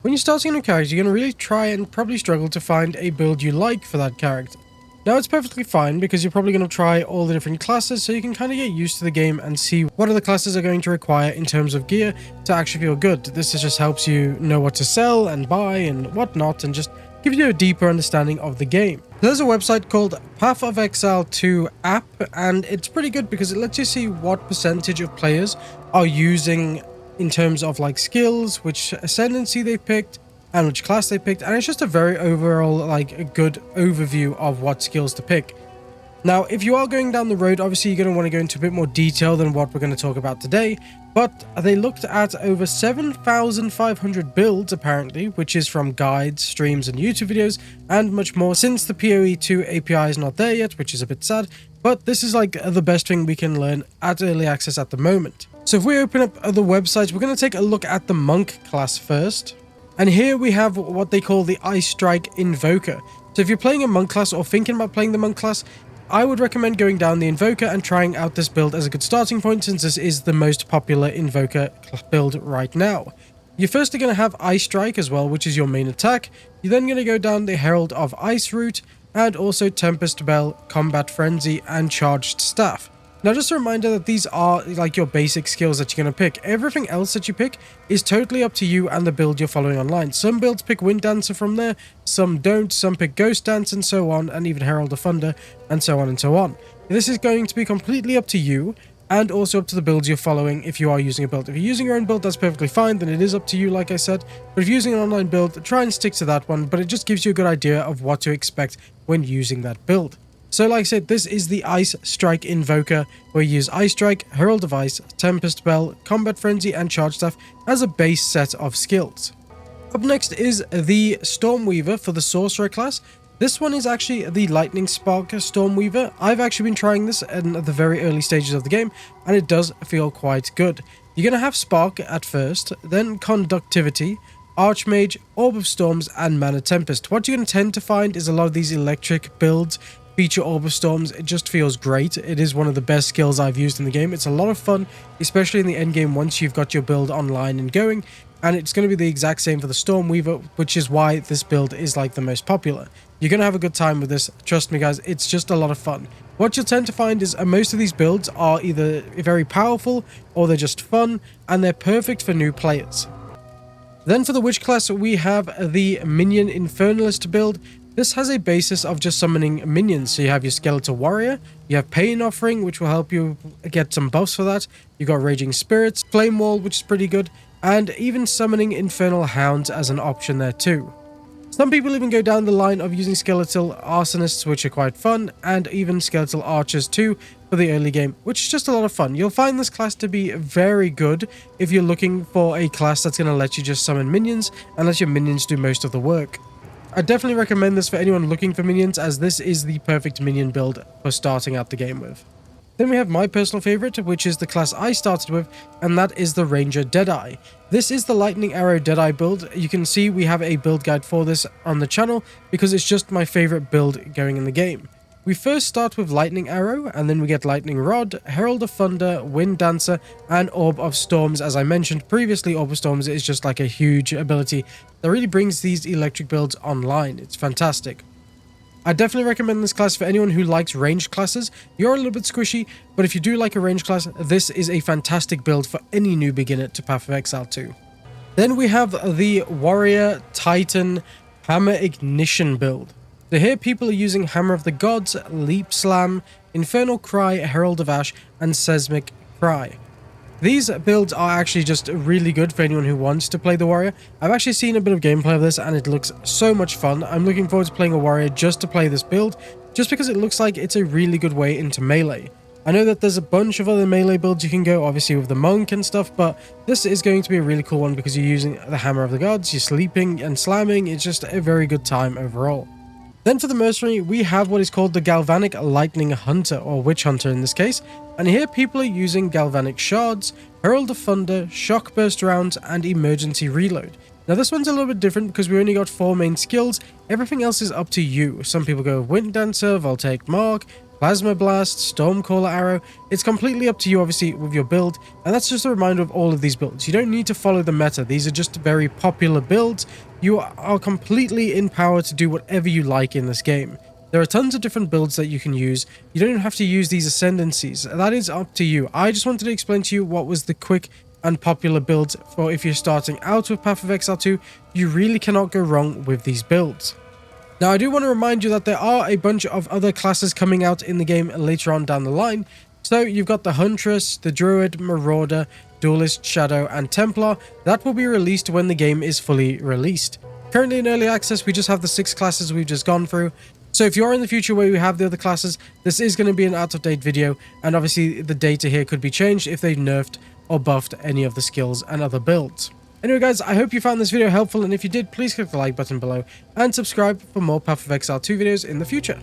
When you're starting a new character, you're going to really try and probably struggle to find a build you like for that character. Now, it's perfectly fine because you're probably going to try all the different classes so you can kind of get used to the game and see what other classes are going to require in terms of gear to actually feel good. This just helps you know what to sell and buy and whatnot, and just gives you a deeper understanding of the game. There's a website called Path of Exile 2 app, and it's pretty good because it lets you see what percentage of players are using in terms of like skills, which ascendancy they picked, and which class they picked, and it's just a very overall like a good overview of what skills to pick. Now, if you are going down the road, obviously you're going to want to go into a bit more detail than what we're going to talk about today, but they looked at over 7,500 builds apparently, which is from guides, streams, and YouTube videos, and much more, since the PoE2 API is not there yet, which is a bit sad, but this is like the best thing we can learn at early access at the moment. So if we open up other websites, we're going to take a look at the Monk class first. And here we have what they call the Ice Strike Invoker. So if you're playing a Monk class or thinking about playing the Monk class, I would recommend going down the Invoker and trying out this build as a good starting point, since this is the most popular Invoker build right now. You're firstly going to have Ice Strike as well, which is your main attack. You're then going to go down the Herald of Ice route, and also Tempest Bell, Combat Frenzy, and Charged Staff. Now, just a reminder that these are like your basic skills that you're going to pick. Everything else that you pick is totally up to you and the build you're following online. Some builds pick Wind Dancer from there, some don't, some pick Ghost Dance and so on, and even Herald of Thunder, and so on and so on. This is going to be completely up to you, and also up to the builds you're following if you are using a build. If you're using your own build, that's perfectly fine, then it is up to you, like I said. But if you're using an online build, try and stick to that one, but it just gives you a good idea of what to expect when using that build. So like I said, this is the Ice Strike Invoker, where you use Ice Strike, Herald of Ice, Tempest Bell, Combat Frenzy, and Charge Staff as a base set of skills. Up next is the Stormweaver for the Sorcerer class. This one is actually the Lightning Spark Stormweaver. I've actually been trying this in the very early stages of the game, and it does feel quite good. You're going to have Spark at first, then Conductivity, Archmage, Orb of Storms, and Mana Tempest. What you're going to tend to find is a lot of these electric builds feature Orb of Storms. It just feels great. It is one of the best skills I've used in the game. It's a lot of fun, especially in the end game once you've got your build online and going, and it's going to be the exact same for the Stormweaver, which is why this build is like the most popular. You're going to have a good time with this, trust me guys, it's just a lot of fun. What you'll tend to find is most of these builds are either very powerful or they're just fun, and they're perfect for new players. Then for the Witch class, we have the Minion Infernalist build. This has a basis of just summoning minions. So you have your Skeletal Warrior, you have Pain Offering, which will help you get some buffs for that. You got Raging Spirits, Flame Wall, which is pretty good, and even summoning Infernal Hounds as an option there too. Some people even go down the line of using Skeletal Arsonists, which are quite fun, and even Skeletal Archers too for the early game, which is just a lot of fun. You'll find this class to be very good if you're looking for a class that's going to let you just summon minions and let your minions do most of the work. I definitely recommend this for anyone looking for minions, as this is the perfect minion build for starting out the game with. Then we have my personal favorite, which is the class I started with, and that is the Ranger Deadeye. This is the Lightning Arrow Deadeye build. You can see we have a build guide for this on the channel because it's just my favorite build going in the game. We first start with Lightning Arrow, and then we get Lightning Rod, Herald of Thunder, Wind Dancer, and Orb of Storms. As I mentioned previously, Orb of Storms is just like a huge ability that really brings these electric builds online. It's fantastic. I definitely recommend this class for anyone who likes ranged classes. You're a little bit squishy, but if you do like a ranged class, this is a fantastic build for any new beginner to Path of Exile 2. Then we have the Warrior Titan Hammer Ignition build. So here people are using Hammer of the Gods, Leap Slam, Infernal Cry, Herald of Ash, and Seismic Cry. These builds are actually just really good for anyone who wants to play the Warrior. I've actually seen a bit of gameplay of this and it looks so much fun. I'm looking forward to playing a Warrior just to play this build, just because it looks like it's a really good way into melee. I know that there's a bunch of other melee builds you can go, obviously with the Monk and stuff, but this is going to be a really cool one because you're using the Hammer of the Gods, you're sleeping and slamming. It's just a very good time overall. Then for the Mercenary, we have what is called the Galvanic Lightning Hunter, or Witch Hunter in this case, and here people are using Galvanic Shards, Herald of Thunder, Shock Burst Rounds, and Emergency Reload. Now this one's a little bit different because we only got 4 main skills, everything else is up to you. Some people go Wind Dancer, Voltaic Mark, Plasma Blast, Stormcaller Arrow. It's completely up to you, obviously, with your build, and that's just a reminder of all of these builds. You don't need to follow the meta. These are just very popular builds. You are completely in power to do whatever you like in this game. There are tons of different builds that you can use. You don't even have to use these ascendancies. That is up to you. I just wanted to explain to you what was the quick and popular builds for if you're starting out with Path of Exile 2. You really cannot go wrong with these builds. Now, I do want to remind you that there are a bunch of other classes coming out in the game later on down the line. So you've got the Huntress, the Druid, Marauder, Duelist, Shadow, and Templar. That will be released when the game is fully released. Currently in early access, we just have the 6 classes we've just gone through. So if you're in the future where you have the other classes, this is going to be an out-of-date video, and obviously the data here could be changed if they've nerfed or buffed any of the skills and other builds. Anyway guys, I hope you found this video helpful, and if you did, please click the like button below and subscribe for more Path of Exile 2 videos in the future.